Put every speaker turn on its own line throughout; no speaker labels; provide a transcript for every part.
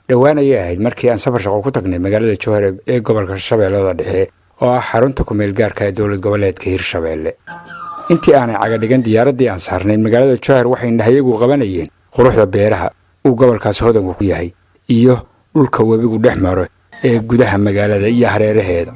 dhowaan ayay ahayd markii aan safar shaqo ku tagnay magaalada Jowhar ee gobolka Shabeellada Dhexe oo ah xarunta ku meel gaarka ee dowlad goboleedka Hirshabeelle. intii aanay caga dhigan diyaaradii aan saarnayn magaalada Jowhar waxay indhahayagu qabanayeen quruxda beeraha uu gobolkaas hodanku ku yahay iyo dhulka webigu dhex maro ee gudaha magaalada iyo hareeraheeda.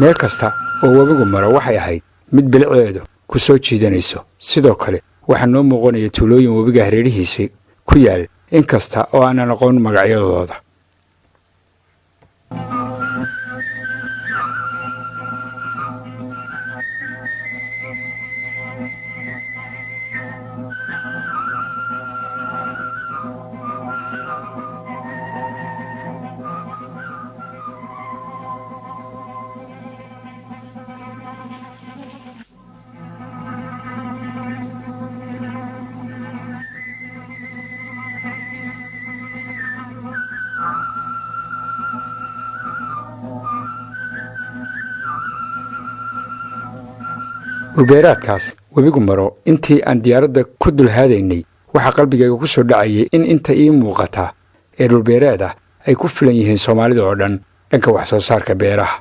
meel kasta oo webigu maro waxay ahayd mid bilicdeedu ku soo jiidanayso. sidoo kale waxaa noo muuqanaya tuulooyin webiga hareerihiisa ku yaal inkasta oo aanan aqoon magacyadooda. dhulbeeraadkaas webigu maro intii aan diyaaradda ku dulhaadaynay waxaa qalbigayga ku soo dhacayay in inta ii muuqata ee dhulbeeraad ah ay ku filan yihiin Soomaalida oo dhan dhanka wax soo saarka beeraha.